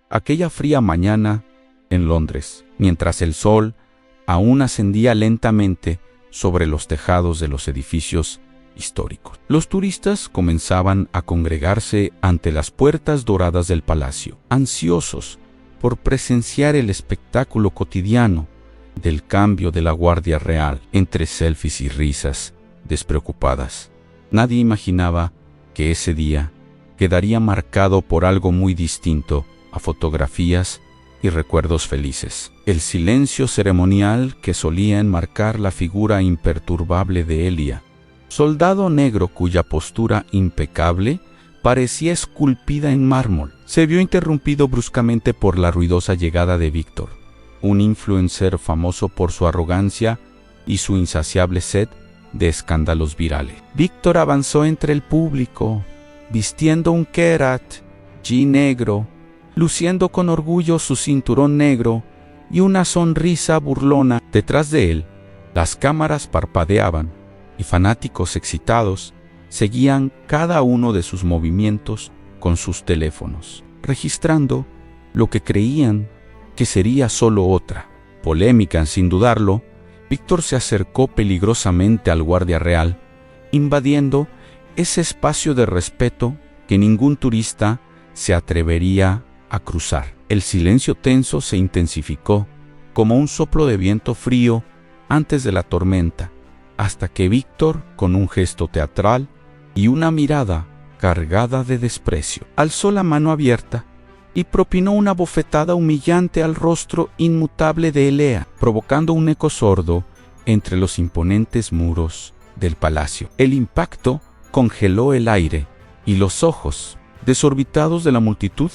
Aquella fría mañana en Londres, mientras el sol aún ascendía lentamente sobre los tejados de los edificios históricos. Los turistas comenzaban a congregarse ante las puertas doradas del palacio, ansiosos por presenciar el espectáculo cotidiano del cambio de la Guardia Real. Entre selfies y risas despreocupadas, nadie imaginaba que ese día quedaría marcado por algo muy distinto a fotografías y recuerdos felices. El silencio ceremonial que solía enmarcar la figura imperturbable de Elia, soldado negro cuya postura impecable parecía esculpida en mármol, se vio interrumpido bruscamente por la ruidosa llegada de Víctor, un influencer famoso por su arrogancia y su insaciable sed de escándalos virales. Víctor avanzó entre el público, vistiendo un Kerat jean negro, luciendo con orgullo su cinturón negro y una sonrisa burlona. Detrás de él, las cámaras parpadeaban y fanáticos excitados seguían cada uno de sus movimientos con sus teléfonos, registrando lo que creían que sería solo otra polémica. Sin dudarlo, Víctor se acercó peligrosamente al guardia real, invadiendo ese espacio de respeto que ningún turista se atrevería a cruzar. El silencio tenso se intensificó como un soplo de viento frío antes de la tormenta, hasta que Víctor, con un gesto teatral y una mirada cargada de desprecio, alzó la mano abierta y propinó una bofetada humillante al rostro inmutable de Elea, provocando un eco sordo entre los imponentes muros del palacio. El impacto congeló el aire y los ojos desorbitados de la multitud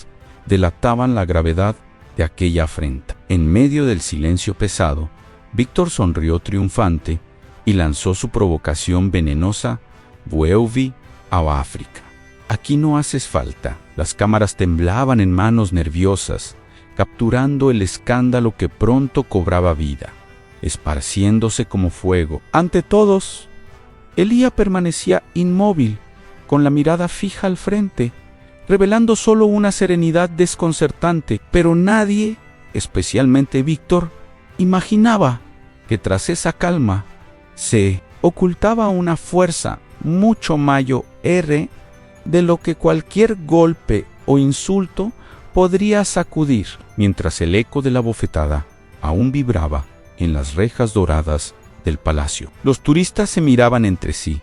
delataban la gravedad de aquella afrenta. En medio del silencio pesado, Víctor sonrió triunfante y lanzó su provocación venenosa: «Vuelve a África. Aquí no haces falta». Las cámaras temblaban en manos nerviosas, capturando el escándalo que pronto cobraba vida, esparciéndose como fuego. Ante todos, Elía permanecía inmóvil, con la mirada fija al frente, revelando solo una serenidad desconcertante. Pero nadie, especialmente Víctor, imaginaba que tras esa calma se ocultaba una fuerza mucho mayor de lo que cualquier golpe o insulto podría sacudir. Mientras el eco de la bofetada aún vibraba en las rejas doradas del palacio, los turistas se miraban entre sí,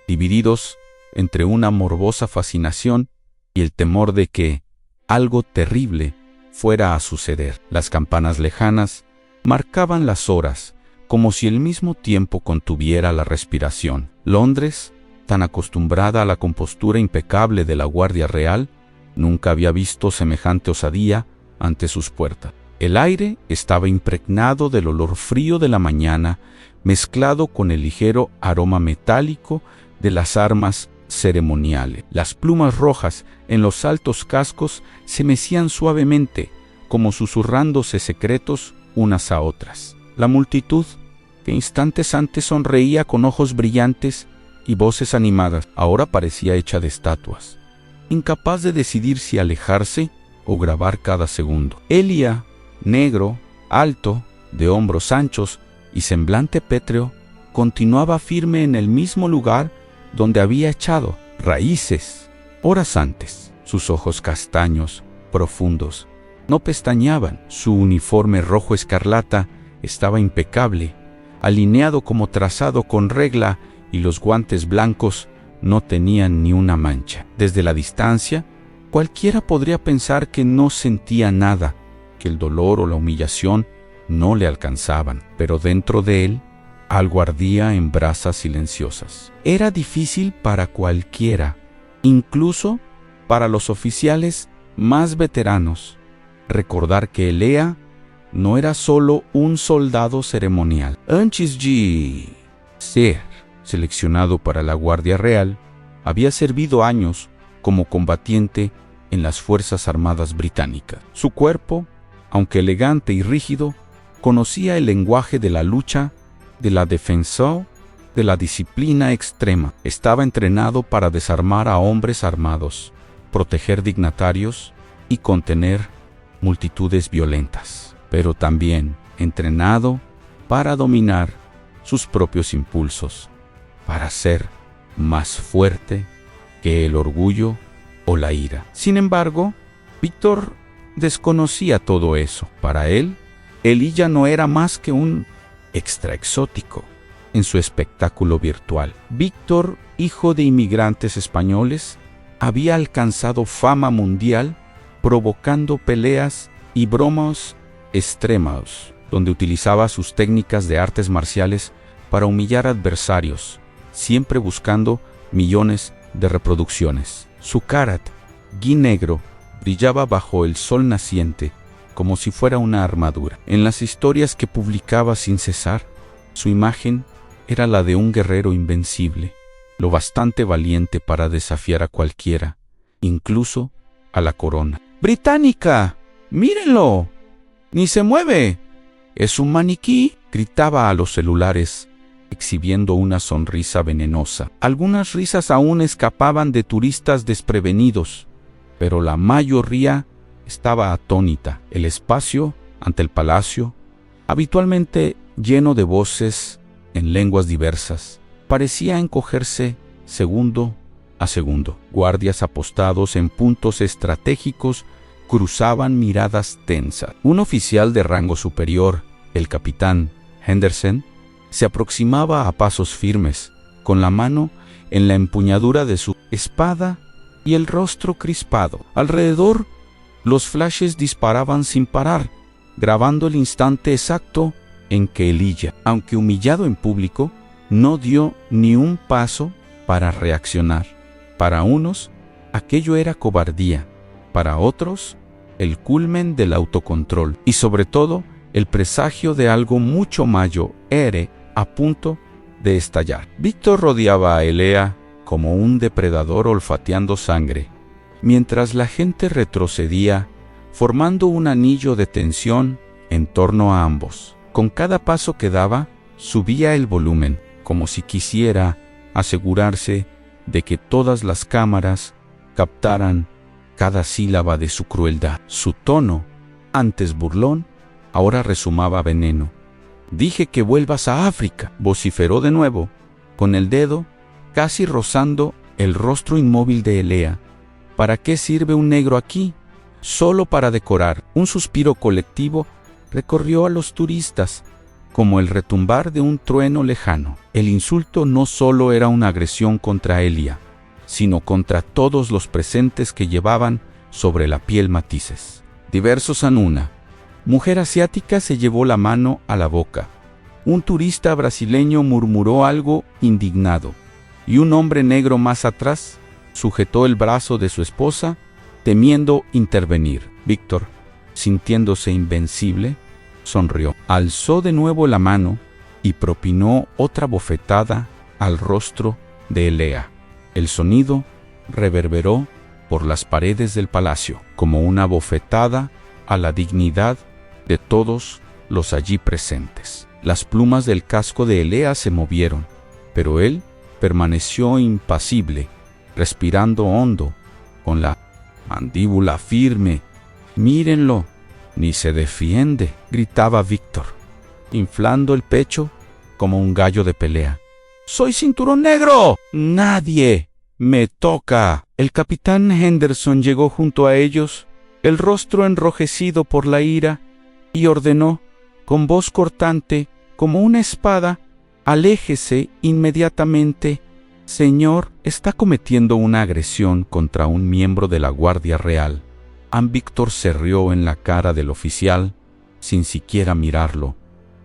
divididos entre una morbosa fascinación y el temor de que algo terrible fuera a suceder. Las campanas lejanas marcaban las horas, como si el mismo tiempo contuviera la respiración. Londres, tan acostumbrada a la compostura impecable de la Guardia Real, nunca había visto semejante osadía ante sus puertas. El aire estaba impregnado del olor frío de la mañana, mezclado con el ligero aroma metálico de las armas ceremoniales. Las plumas rojas en los altos cascos se mecían suavemente, como susurrándose secretos unas a otras. La multitud, que instantes antes sonreía con ojos brillantes y voces animadas, ahora parecía hecha de estatuas, incapaz de decidir si alejarse o grabar cada segundo. Elia, negro, alto, de hombros anchos y semblante pétreo, continuaba firme en el mismo lugar donde había echado raíces horas antes. Sus ojos castaños, profundos, no pestañeaban. Su uniforme rojo escarlata estaba impecable, alineado como trazado con regla, y los guantes blancos no tenían ni una mancha. Desde la distancia, cualquiera podría pensar que no sentía nada, que el dolor o la humillación no le alcanzaban, pero dentro de él algo ardía en brasas silenciosas. Era difícil para cualquiera, incluso para los oficiales más veteranos, recordar que Elea no era solo un soldado ceremonial. Antes de ser seleccionado para la Guardia Real, había servido años como combatiente en las Fuerzas Armadas británicas. Su cuerpo, aunque elegante y rígido, conocía el lenguaje de la lucha, de la defensa, de la disciplina extrema. Estaba entrenado para desarmar a hombres armados, proteger dignatarios y contener multitudes violentas, pero también entrenado para dominar sus propios impulsos, para ser más fuerte que el orgullo o la ira. Sin embargo, Víctor desconocía todo eso. Para él, Elijah no era más que un extra exótico en su espectáculo virtual. Víctor, hijo de inmigrantes españoles, había alcanzado fama mundial provocando peleas y bromas extremas, donde utilizaba sus técnicas de artes marciales para humillar adversarios, siempre buscando millones de reproducciones. Su karat, gui negro, brillaba bajo el sol naciente como si fuera una armadura. En las historias que publicaba sin cesar, su imagen era la de un guerrero invencible, lo bastante valiente para desafiar a cualquiera, incluso a la corona británica. ¡Mírenlo! ¡Ni se mueve! ¡Es un maniquí!, gritaba a los celulares, exhibiendo una sonrisa venenosa. Algunas risas aún escapaban de turistas desprevenidos, pero la mayoría estaba atónita. El espacio ante el palacio, habitualmente lleno de voces en lenguas diversas, parecía encogerse segundo a segundo. Guardias apostados en puntos estratégicos cruzaban miradas tensas. Un oficial de rango superior, el capitán Henderson, se aproximaba a pasos firmes, con la mano en la empuñadura de su espada y el rostro crispado. Alrededor, los flashes disparaban sin parar, grabando el instante exacto en que Elijah, aunque humillado en público, no dio ni un paso para reaccionar. Para unos, aquello era cobardía; para otros, el culmen del autocontrol y, sobre todo, el presagio de algo mucho mayor era a punto de estallar. Víctor rodeaba a Elea como un depredador olfateando sangre, mientras la gente retrocedía, formando un anillo de tensión en torno a ambos. Con cada paso que daba, subía el volumen, como si quisiera asegurarse de que todas las cámaras captaran cada sílaba de su crueldad. Su tono, antes burlón, ahora resumaba veneno. «Dije que vuelvas a África», vociferó de nuevo, con el dedo casi rozando el rostro inmóvil de Elea. «¿Para qué sirve un negro aquí? Solo para decorar». Un suspiro colectivo recorrió a los turistas, como el retumbar de un trueno lejano. El insulto no solo era una agresión contra Elijah, sino contra todos los presentes que llevaban sobre la piel matices. Diversos Anuna. Mujer asiática se llevó la mano a la boca. Un turista brasileño murmuró algo indignado, y un hombre negro más atrás sujetó el brazo de su esposa, temiendo intervenir. Víctor, sintiéndose invencible, sonrió. Alzó de nuevo la mano y propinó otra bofetada al rostro de Elea. El sonido reverberó por las paredes del palacio, como una bofetada a la dignidad de todos los allí presentes. Las plumas del casco de Elea se movieron, pero él permaneció impasible, respirando hondo, con la mandíbula firme. «Mírenlo, ni se defiende», gritaba Víctor, inflando el pecho como un gallo de pelea. «¡Soy cinturón negro! ¡Nadie me toca!». El capitán Henderson llegó junto a ellos, el rostro enrojecido por la ira, y ordenó, con voz cortante, como una espada: «Aléjese inmediatamente. Señor, está cometiendo una agresión contra un miembro de la Guardia Real». Víctor se rió en la cara del oficial, sin siquiera mirarlo.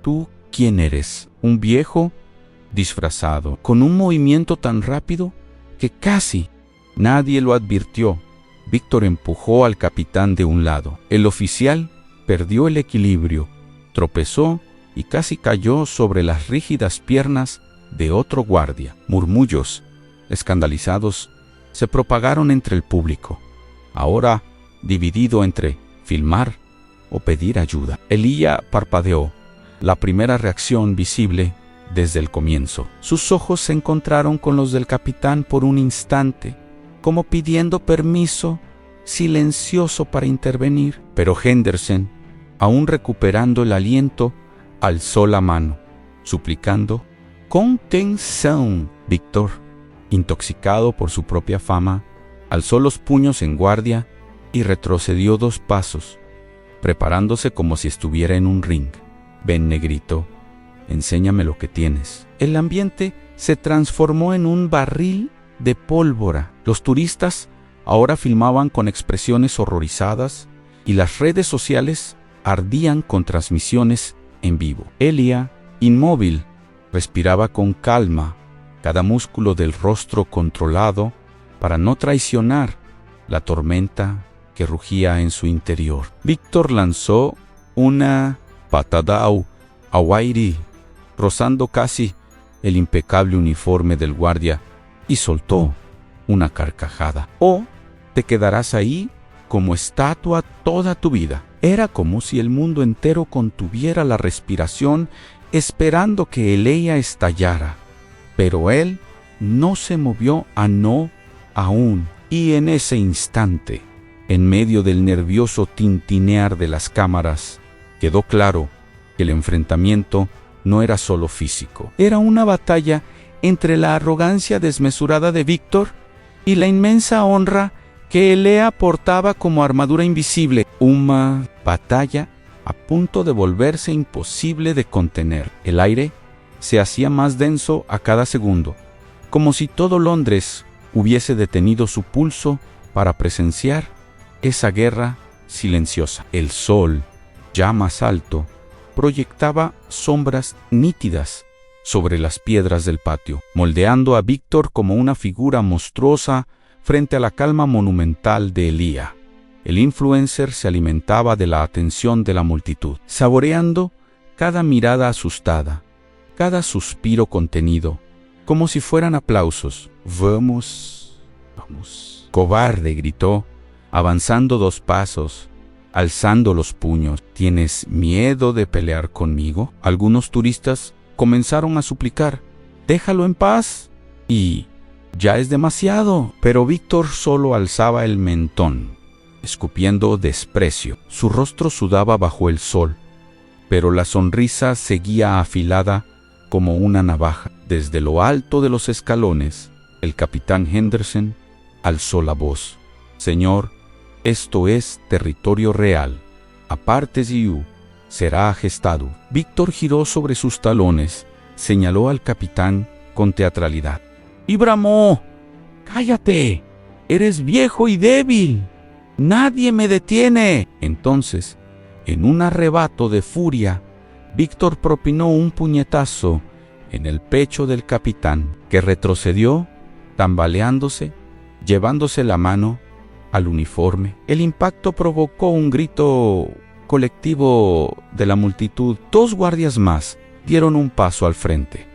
«¿Tú quién eres? ¿Un viejo?» disfrazado, con un movimiento tan rápido que casi nadie lo advirtió. Víctor empujó al capitán de un lado. El oficial perdió el equilibrio, tropezó y casi cayó sobre las rígidas piernas de otro guardia. Murmullos escandalizados se propagaron entre el público, ahora dividido entre filmar o pedir ayuda. Elijah parpadeó, la primera reacción visible desde el comienzo. Sus ojos se encontraron con los del capitán por un instante, como pidiendo permiso silencioso para intervenir. Pero Henderson, aún recuperando el aliento, alzó la mano, suplicando: «Contención». Víctor, intoxicado por su propia fama, alzó los puños en guardia y retrocedió 2 pasos, preparándose como si estuviera en un ring. «Ven, negrito, enséñame lo que tienes». El ambiente se transformó en un barril de pólvora. Los turistas ahora filmaban con expresiones horrorizadas y las redes sociales ardían con transmisiones en vivo. Elia, inmóvil, respiraba con calma, cada músculo del rostro controlado para no traicionar la tormenta que rugía en su interior. Víctor lanzó una patada a Wairi, rozando casi el impecable uniforme del guardia, y soltó una carcajada. «¿O te quedarás ahí como estatua toda tu vida?» Era como si el mundo entero contuviera la respiración esperando que Elia estallara. Pero él no se movió aún. Y en ese instante, en medio del nervioso tintinear de las cámaras, quedó claro que el enfrentamiento no era solo físico. Era una batalla entre la arrogancia desmesurada de Víctor y la inmensa honra que Elia portaba como armadura invisible. Una batalla a punto de volverse imposible de contener. El aire se hacía más denso a cada segundo, como si todo Londres hubiese detenido su pulso para presenciar esa guerra silenciosa. El sol, ya más alto, proyectaba sombras nítidas sobre las piedras del patio, moldeando a Víctor como una figura monstruosa frente a la calma monumental de Elia. El influencer se alimentaba de la atención de la multitud, saboreando cada mirada asustada, cada suspiro contenido, como si fueran aplausos. «Vamos, vamos». «Cobarde», gritó, avanzando 2 pasos, alzando los puños. «¿Tienes miedo de pelear conmigo?». Algunos turistas comenzaron a suplicar: «Déjalo en paz». Y «Ya es demasiado». Pero Víctor solo alzaba el mentón, escupiendo desprecio. Su rostro sudaba bajo el sol, pero la sonrisa seguía afilada como una navaja. Desde lo alto de los escalones, el capitán Henderson alzó la voz: «Señor, esto es territorio real. Apártese, será agestado». Víctor giró sobre sus talones, señaló al capitán con teatralidad y bramó: «¡Cállate! Eres viejo y débil. ¡Nadie me detiene!». Entonces, en un arrebato de furia, Víctor propinó un puñetazo en el pecho del capitán, que retrocedió, tambaleándose, llevándose la mano al uniforme. El impacto provocó un grito colectivo de la multitud. 2 guardias más dieron un paso al frente,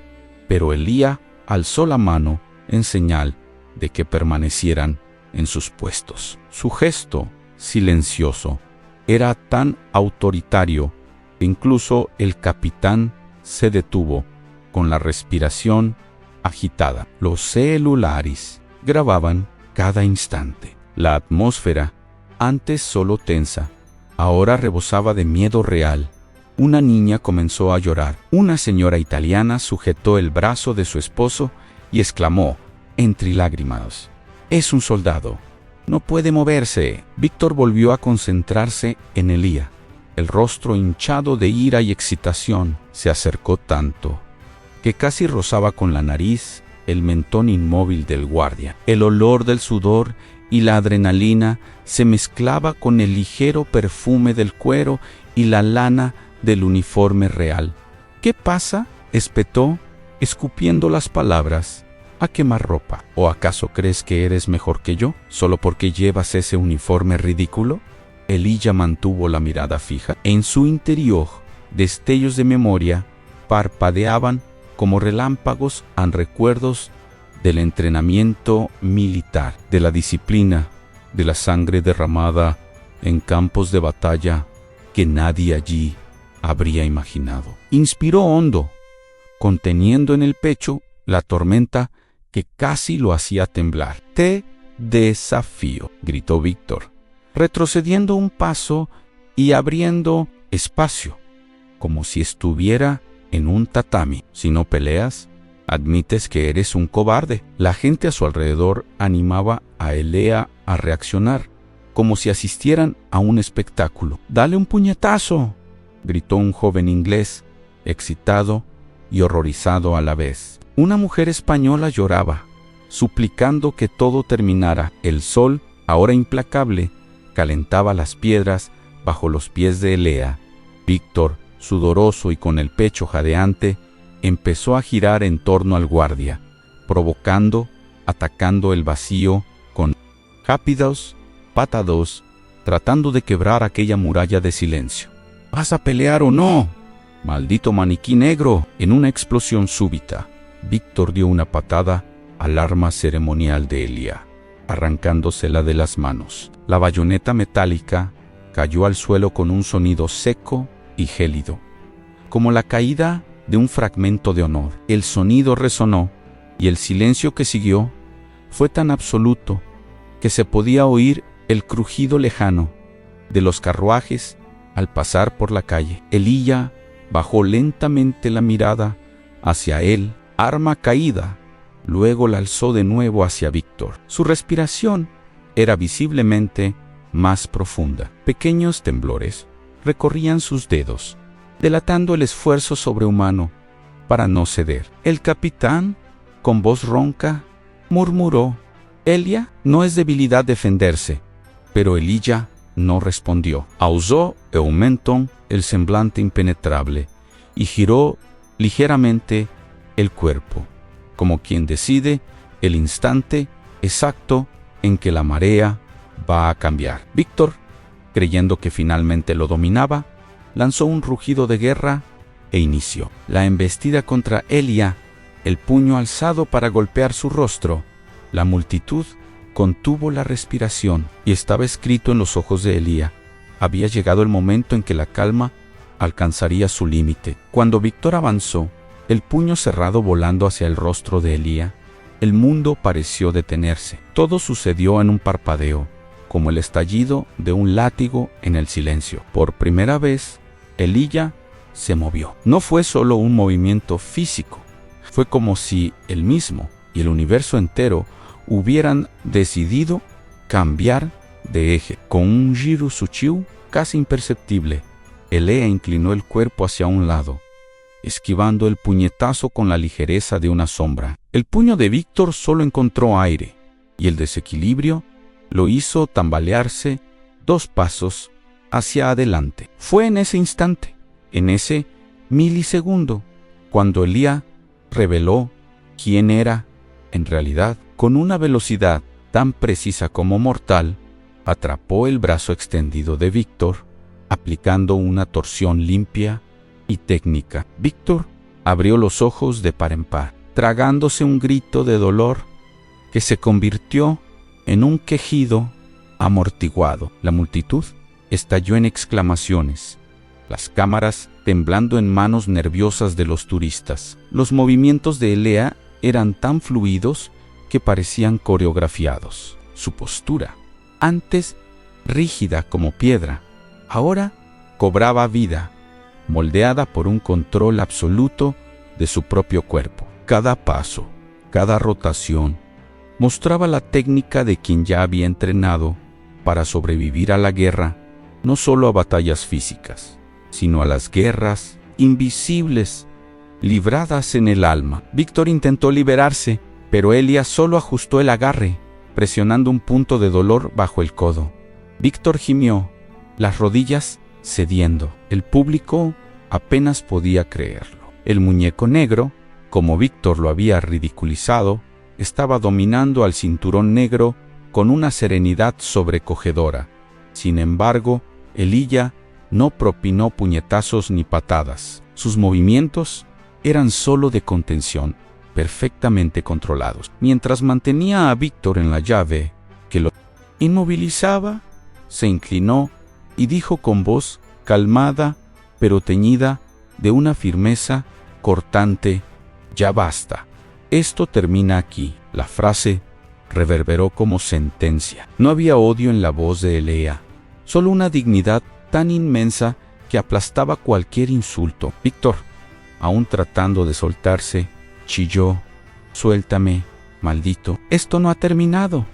pero Elia alzó la mano en señal de que permanecieran en sus puestos. Su gesto, silencioso, era tan autoritario que incluso el capitán se detuvo, con la respiración agitada. Los celulares grababan cada instante. La atmósfera, antes solo tensa, ahora rebosaba de miedo real. Una niña comenzó a llorar. Una señora italiana sujetó el brazo de su esposo y exclamó, entre lágrimas: «Es un soldado. No puede moverse». Víctor volvió a concentrarse en Elia. El rostro hinchado de ira y excitación se acercó tanto que casi rozaba con la nariz el mentón inmóvil del guardia. El olor del sudor y la adrenalina se mezclaba con el ligero perfume del cuero y la lana del uniforme real. «¿Qué pasa?», espetó, escupiendo las palabras: «A quemarropa. ¿O acaso crees que eres mejor que yo, solo porque llevas ese uniforme ridículo?». Elia mantuvo la mirada fija. En su interior, destellos de memoria parpadeaban como relámpagos en recuerdos del entrenamiento militar, de la disciplina, de la sangre derramada en campos de batalla que nadie allí habría imaginado. Inspiró hondo, conteniendo en el pecho la tormenta que casi lo hacía temblar. «Te desafío», gritó Víctor, retrocediendo un paso y abriendo espacio, como si estuviera en un tatami. Si no peleas, admites que eres un cobarde. La gente a su alrededor animaba a Elea a reaccionar, como si asistieran a un espectáculo. «¡Dale un puñetazo!», gritó un joven inglés, excitado y horrorizado a la vez. Una mujer española lloraba, suplicando que todo terminara. El sol, ahora implacable, calentaba las piedras bajo los pies de Elea. Víctor, sudoroso y con el pecho jadeante, empezó a girar en torno al guardia, atacando el vacío con rápidos patadas, tratando de quebrar aquella muralla de silencio. «¿Vas a pelear o no? ¡Maldito maniquí negro!». En una explosión súbita, Víctor dio una patada al arma ceremonial de Elea, arrancándosela de las manos. La bayoneta metálica cayó al suelo con un sonido seco y gélido, como la caída de un fragmento de honor. El sonido resonó, y el silencio que siguió fue tan absoluto que se podía oír el crujido lejano de los carruajes al pasar por la calle. Elía bajó lentamente la mirada hacia él, arma caída, luego la alzó de nuevo hacia Víctor. Su respiración era visiblemente más profunda. Pequeños temblores recorrían sus dedos, delatando el esfuerzo sobrehumano para no ceder. El capitán, con voz ronca, murmuró: «Elia, no es debilidad defenderse». Pero Elía no respondió. Alzó el semblante impenetrable y giró ligeramente el cuerpo, como quien decide el instante exacto en que la marea va a cambiar. Víctor, creyendo que finalmente lo dominaba, lanzó un rugido de guerra e inició la embestida contra Elía, el puño alzado para golpear su rostro. La multitud contuvo la respiración y estaba escrito en los ojos de Elía. Había llegado el momento en que la calma alcanzaría su límite. Cuando Víctor avanzó, el puño cerrado volando hacia el rostro de Elía, el mundo pareció detenerse. Todo sucedió en un parpadeo, como el estallido de un látigo en el silencio. Por primera vez, Elía se movió. No fue solo un movimiento físico, fue como si él mismo y el universo entero hubieran decidido cambiar de eje. Con un giro sutil casi imperceptible, Elea inclinó el cuerpo hacia un lado, esquivando el puñetazo con la ligereza de una sombra. El puño de Víctor solo encontró aire, y el desequilibrio lo hizo tambalearse 2 pasos hacia adelante. Fue en ese instante, en ese milisegundo, cuando Elía reveló quién era en realidad. Con una velocidad tan precisa como mortal, atrapó el brazo extendido de Víctor, aplicando una torsión limpia y técnica. Víctor abrió los ojos de par en par, tragándose un grito de dolor que se convirtió en un quejido amortiguado. La multitud estalló en exclamaciones, las cámaras temblando en manos nerviosas de los turistas. Los movimientos de Elea eran tan fluidos que parecían coreografiados. Su postura, antes rígida como piedra, ahora cobraba vida, moldeada por un control absoluto de su propio cuerpo. Cada paso, cada rotación, mostraba la técnica de quien ya había entrenado para sobrevivir a la guerra, no solo a batallas físicas, sino a las guerras invisibles libradas en el alma. Víctor intentó liberarse, pero Elía solo ajustó el agarre, presionando un punto de dolor bajo el codo. Víctor gimió, las rodillas cediendo. El público apenas podía creerlo. El muñeco negro, como Víctor lo había ridiculizado, estaba dominando al cinturón negro con una serenidad sobrecogedora. Sin embargo, Elía no propinó puñetazos ni patadas. Sus movimientos eran solo de contención, perfectamente controlados. Mientras mantenía a Víctor en la llave que lo inmovilizaba, se inclinó y dijo con voz calmada pero teñida de una firmeza cortante: «Ya basta. Esto termina aquí». La frase reverberó como sentencia. No había odio en la voz de Elea, solo una dignidad tan inmensa que aplastaba cualquier insulto. Víctor, aún tratando de soltarse, chilló: «Suéltame, maldito. Esto no ha terminado».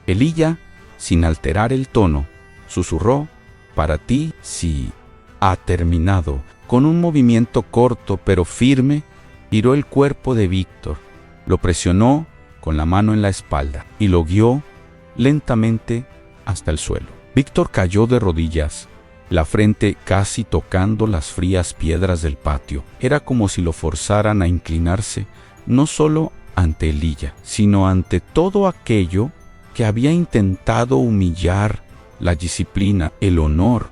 Elíya, sin alterar el tono, susurró: «Para ti sí ha terminado». Con un movimiento corto pero firme, giró el cuerpo de Víctor, lo presionó con la mano en la espalda y lo guió lentamente hasta el suelo. Víctor cayó de rodillas, la frente casi tocando las frías piedras del patio. Era como si lo forzaran a inclinarse, no solo ante Elíya, sino ante todo aquello que había intentado humillar: la disciplina, el honor,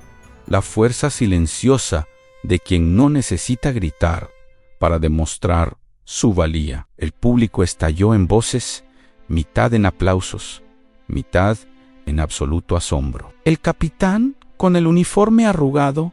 la fuerza silenciosa de quien no necesita gritar para demostrar su valía. El público estalló en voces, mitad en aplausos, mitad en absoluto asombro. El capitán, con el uniforme arrugado,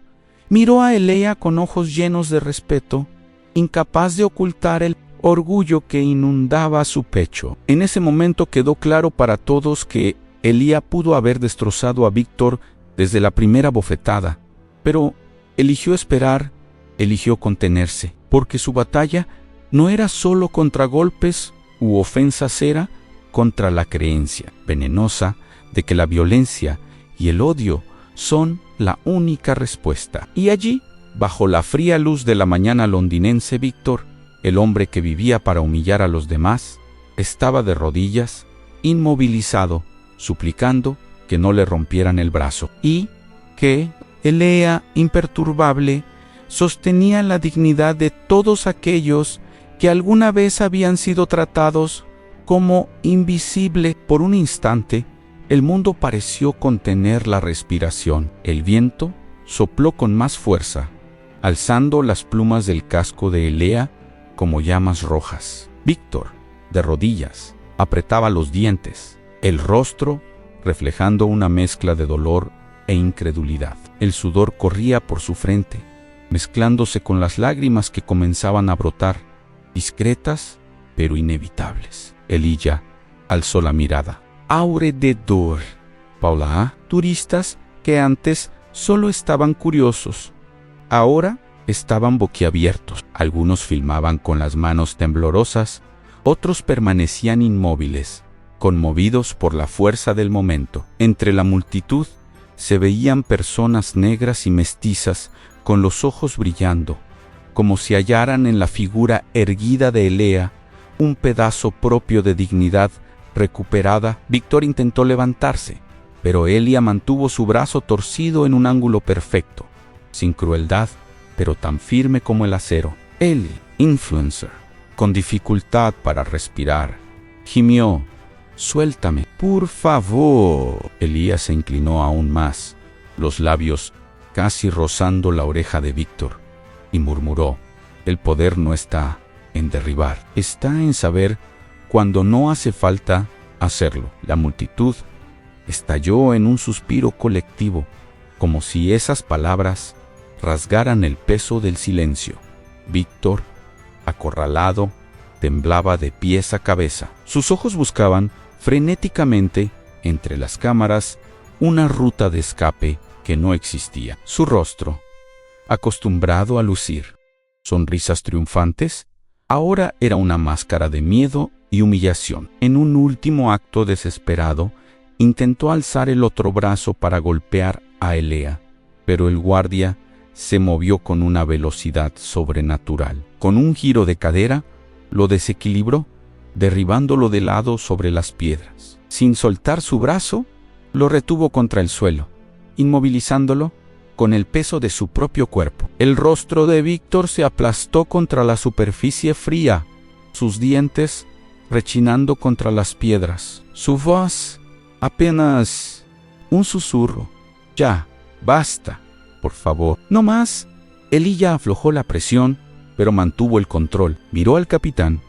miró a Elíya con ojos llenos de respeto, incapaz de ocultar el orgullo que inundaba su pecho. En ese momento quedó claro para todos que Elíya pudo haber destrozado a Víctor desde la primera bofetada, pero eligió esperar, eligió contenerse, porque su batalla no era solo contra golpes u ofensas, era contra la creencia venenosa de que la violencia y el odio son la única respuesta. Y allí, bajo la fría luz de la mañana londinense, Víctor, el hombre que vivía para humillar a los demás, estaba de rodillas, inmovilizado, suplicando que no le rompieran el brazo, y que Elíya, imperturbable, sostenía la dignidad de todos aquellos que alguna vez habían sido tratados como invisible. Por un instante, el mundo pareció contener la respiración. El viento sopló con más fuerza, alzando las plumas del casco de Elíya como llamas rojas. Víctor, de rodillas, apretaba los dientes, el rostro reflejando una mezcla de dolor e incredulidad. El sudor corría por su frente, mezclándose con las lágrimas que comenzaban a brotar, discretas pero inevitables. Elíya alzó la mirada. Alrededor, Paula, turistas que antes solo estaban curiosos, ahora estaban boquiabiertos. Algunos filmaban con las manos temblorosas, otros permanecían inmóviles, conmovidos por la fuerza del momento. Entre la multitud se veían personas negras y mestizas con los ojos brillando, como si hallaran en la figura erguida de Elíya un pedazo propio de dignidad recuperada. Víctor intentó levantarse, pero Elíya mantuvo su brazo torcido en un ángulo perfecto, sin crueldad, pero tan firme como el acero. El influencer, con dificultad para respirar, gimió: «Suéltame, por favor». Elíya se inclinó aún más, los labios casi rozando la oreja de Víctor, y murmuró: «El poder no está en derribar, está en saber cuando no hace falta hacerlo». La multitud estalló en un suspiro colectivo, como si esas palabras rasgaran el peso del silencio. Víctor, acorralado, temblaba de pies a cabeza. Sus ojos buscaban frenéticamente entre las cámaras una ruta de escape que no existía. Su rostro, acostumbrado a lucir sonrisas triunfantes, ahora era una máscara de miedo y humillación. En un último acto desesperado, intentó alzar el otro brazo para golpear a Elíya, pero el guardia se movió con una velocidad sobrenatural. Con un giro de cadera, lo desequilibró, derribándolo de lado sobre las piedras. Sin soltar su brazo, lo retuvo contra el suelo, inmovilizándolo con el peso de su propio cuerpo. El rostro de Víctor se aplastó contra la superficie fría, sus dientes rechinando contra las piedras. Su voz apenas un susurro: «Ya, basta, por favor». No más. Elíya aflojó la presión, pero mantuvo el control. Miró al capitán,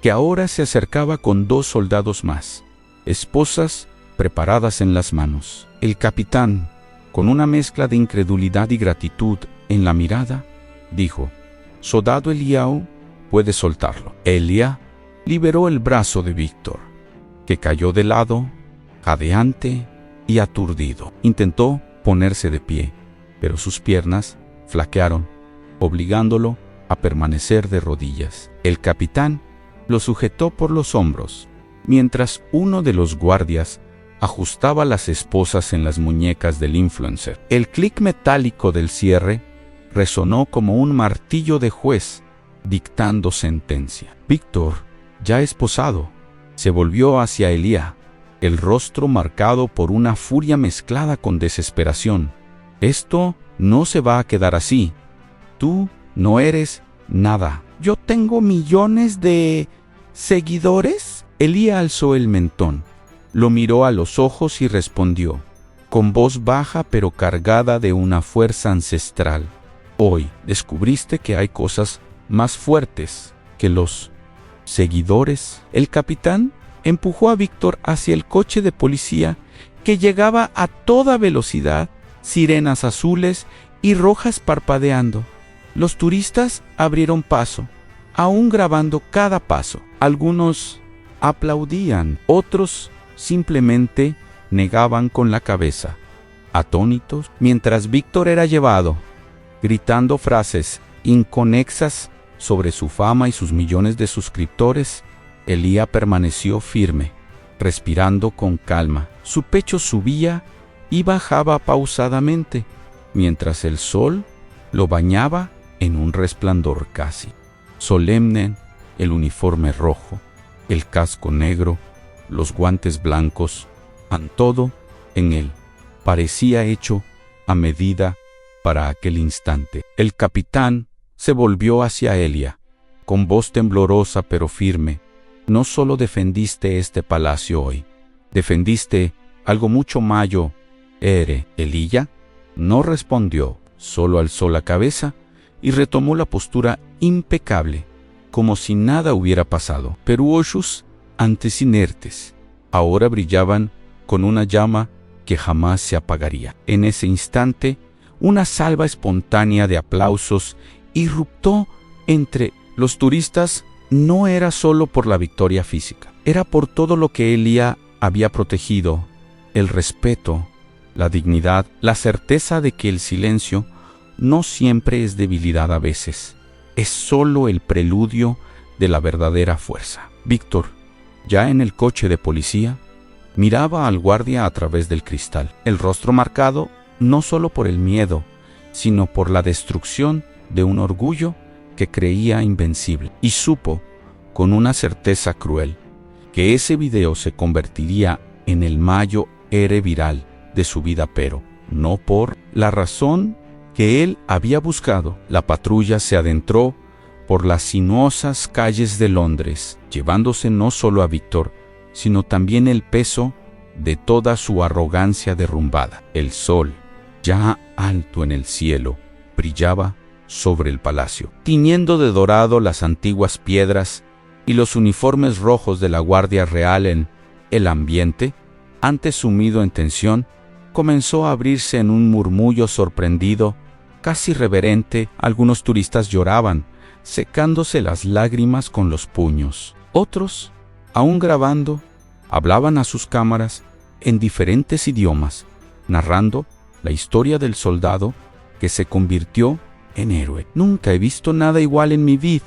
que ahora se acercaba con 2 soldados más, esposas preparadas en las manos. El capitán, con una mezcla de incredulidad y gratitud en la mirada, dijo: «Soldado Eliao, puede soltarlo». Elíya liberó el brazo de Víctor, que cayó de lado, jadeante y aturdido. Intentó ponerse de pie, pero sus piernas flaquearon, obligándolo a permanecer de rodillas. El capitán lo sujetó por los hombros, mientras uno de los guardias ajustaba las esposas en las muñecas del influencer. El clic metálico del cierre resonó como un martillo de juez dictando sentencia. Víctor, ya esposado, se volvió hacia Elía, el rostro marcado por una furia mezclada con desesperación. Esto no se va a quedar así. Tú no eres nada. ¿Yo tengo millones de seguidores? Elía alzó el mentón, lo miró a los ojos y respondió, con voz baja pero cargada de una fuerza ancestral. Hoy descubriste que hay cosas más fuertes que los seguidores. El capitán empujó a Víctor hacia el coche de policía que llegaba a toda velocidad, sirenas azules y rojas parpadeando. Los turistas abrieron paso, aún grabando cada paso. Algunos aplaudían, otros simplemente negaban con la cabeza, atónitos, mientras Víctor era llevado, gritando frases inconexas sobre su fama y sus millones de suscriptores. Elía permaneció firme, respirando con calma. Su pecho subía y bajaba pausadamente, mientras el sol lo bañaba en un resplandor casi solemne. El uniforme rojo, el casco negro, los guantes blancos, todo en él parecía hecho a medida para aquel instante. El capitán se volvió hacia Elía, con voz temblorosa pero firme. No solo defendiste este palacio hoy, defendiste algo mucho mayor. Elía no respondió, solo alzó la cabeza y retomó la postura impecable, como si nada hubiera pasado. Pero ojos antes inertes, ahora brillaban con una llama que jamás se apagaría. En ese instante, una salva espontánea de aplausos irruptó entre los turistas. No era solo por la victoria física, era por todo lo que Elía había protegido: el respeto, la dignidad, la certeza de que el silencio no siempre es debilidad, a veces es solo el preludio de la verdadera fuerza. Víctor, ya en el coche de policía, miraba al guardia a través del cristal, el rostro marcado no solo por el miedo, sino por la destrucción de un orgullo que creía invencible. Y supo, con una certeza cruel, que ese video se convertiría en el mayor viral de su vida, pero no por la razón que él había buscado. La patrulla se adentró por las sinuosas calles de Londres, llevándose no solo a Víctor, sino también el peso de toda su arrogancia derrumbada. El sol, ya alto en el cielo, brillaba sobre el palacio, tiñendo de dorado las antiguas piedras y los uniformes rojos de la Guardia Real. En el ambiente, antes sumido en tensión, comenzó a abrirse en un murmullo sorprendido, casi reverente. Algunos turistas lloraban, secándose las lágrimas con los puños. Otros, aún grabando, hablaban a sus cámaras en diferentes idiomas, narrando la historia del soldado que se convirtió en héroe. Nunca he visto nada igual en mi vida.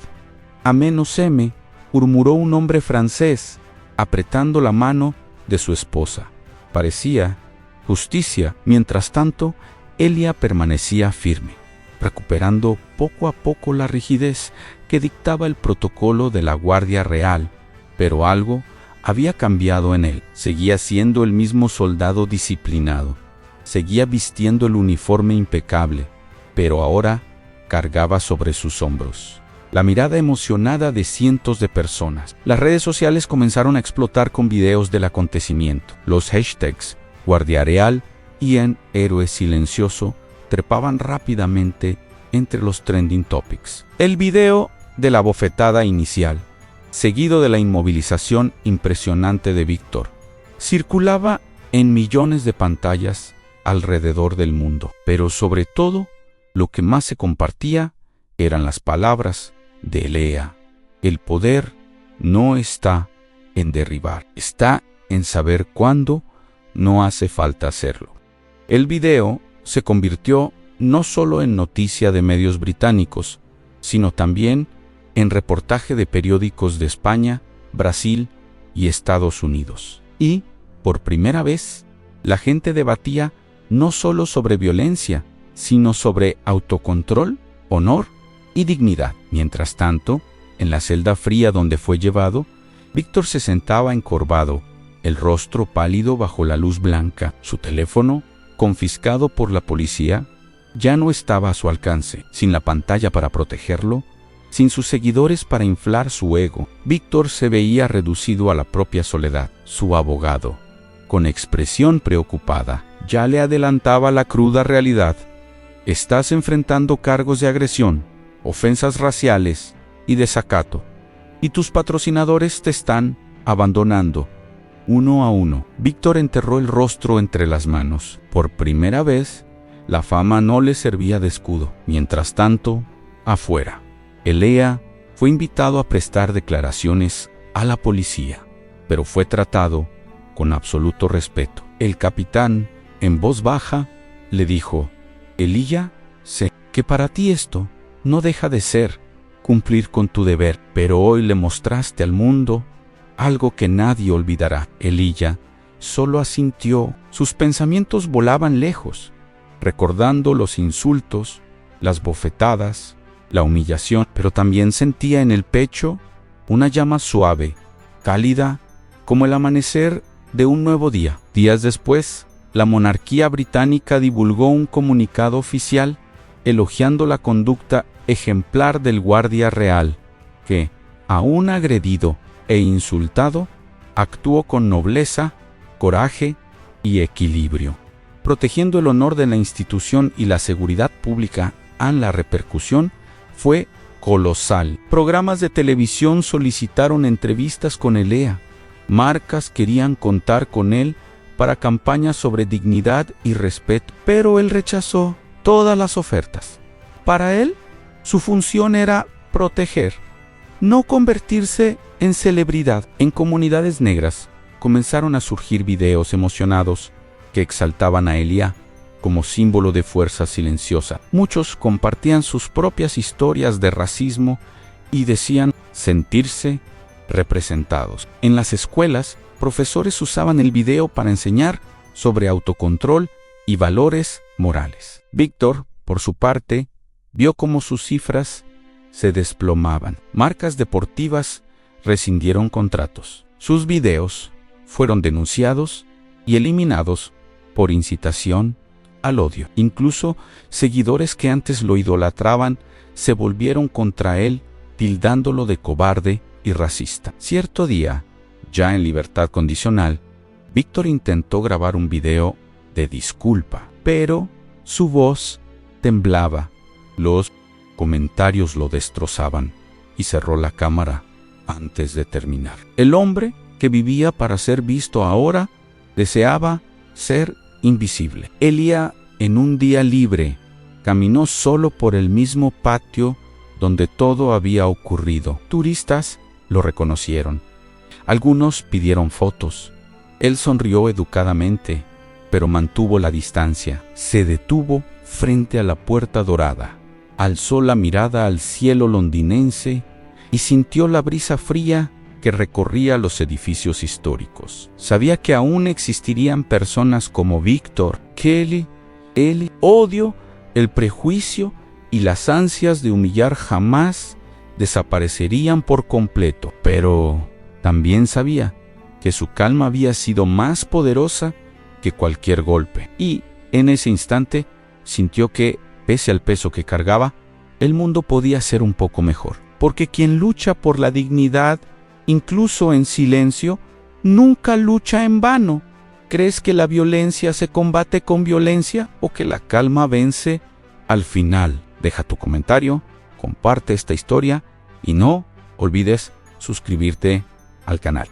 A menos M, murmuró un hombre francés, apretando la mano de su esposa. Parecía justicia. Mientras tanto, Elía permanecía firme, recuperando poco a poco la rigidez que dictaba el protocolo de la Guardia Real. Pero algo había cambiado en él. Seguía siendo el mismo soldado disciplinado, seguía vistiendo el uniforme impecable, pero ahora cargaba sobre sus hombros la mirada emocionada de cientos de personas. Las redes sociales comenzaron a explotar con videos del acontecimiento. Los hashtags Guardia Real y en Héroe Silencioso trepaban rápidamente entre los trending topics. El video de la bofetada inicial, seguido de la inmovilización impresionante de Víctor, circulaba en millones de pantallas alrededor del mundo. Pero sobre todo, lo que más se compartía eran las palabras de Elía: el poder no está en derribar, está en saber cuándo no hace falta hacerlo. El video se convirtió no solo en noticia de medios británicos, sino también en reportaje de periódicos de España, Brasil y Estados Unidos. Y, por primera vez, la gente debatía no solo sobre violencia, sino sobre autocontrol, honor y dignidad. Mientras tanto, en la celda fría donde fue llevado, Víctor se sentaba encorvado, el rostro pálido bajo la luz blanca. Su teléfono, confiscado por la policía, ya no estaba a su alcance. Sin la pantalla para protegerlo, sin sus seguidores para inflar su ego, Víctor se veía reducido a la propia soledad. Su abogado, con expresión preocupada, ya le adelantaba la cruda realidad. Estás enfrentando cargos de agresión, ofensas raciales y desacato, y tus patrocinadores te están abandonando, uno a uno. Víctor enterró el rostro entre las manos. Por primera vez, la fama no le servía de escudo. Mientras tanto, afuera, Elia fue invitado a prestar declaraciones a la policía, pero fue tratado con absoluto respeto. El capitán, en voz baja, le dijo: Elia, sé que para ti esto no deja de ser cumplir con tu deber, pero hoy le mostraste al mundo algo que nadie olvidará. Elia solo asintió. Sus pensamientos volaban lejos, recordando los insultos, las bofetadas, la humillación, pero también sentía en el pecho una llama suave, cálida, como el amanecer de un nuevo día. Días después, la monarquía británica divulgó un comunicado oficial elogiando la conducta ejemplar del guardia real, que, aún agredido e insultado, actuó con nobleza, coraje y equilibrio, protegiendo el honor de la institución y la seguridad pública. La repercusión fue colosal. Programas de televisión solicitaron entrevistas con Elia. Marcas querían contar con él para campañas sobre dignidad y respeto, pero él rechazó todas las ofertas. Para él, su función era proteger, no convertirse en celebridad. En comunidades negras comenzaron a surgir videos emocionados que exaltaban a Elia como símbolo de fuerza silenciosa. Muchos compartían sus propias historias de racismo y decían sentirse representados. En las escuelas, profesores usaban el video para enseñar sobre autocontrol y valores morales. Víctor, por su parte, vio cómo sus cifras se desplomaban. Marcas deportivas rescindieron contratos. Sus videos fueron denunciados y eliminados por incitación al odio. Incluso seguidores que antes lo idolatraban se volvieron contra él, tildándolo de cobarde y racista. Cierto día, ya en libertad condicional, Víctor intentó grabar un video de disculpa, pero su voz temblaba, los comentarios lo destrozaban y cerró la cámara antes de terminar. El hombre que vivía para ser visto ahora deseaba ser invisible. Elia, en un día libre, caminó solo por el mismo patio donde todo había ocurrido. Turistas lo reconocieron. Algunos pidieron fotos. Él sonrió educadamente, pero mantuvo la distancia. Se detuvo frente a la Puerta Dorada, alzó la mirada al cielo londinense y sintió la brisa fría que recorría los edificios históricos. Sabía que aún existirían personas como Víctor, Kelly, el odio, el prejuicio y las ansias de humillar jamás desaparecerían por completo. Pero también sabía que su calma había sido más poderosa que cualquier golpe. Y en ese instante sintió que, pese al peso que cargaba, el mundo podía ser un poco mejor. Porque quien lucha por la dignidad, incluso en silencio, nunca lucha en vano. ¿Crees que la violencia se combate con violencia o que la calma vence al final? Deja tu comentario, comparte esta historia y no olvides suscribirte al canal.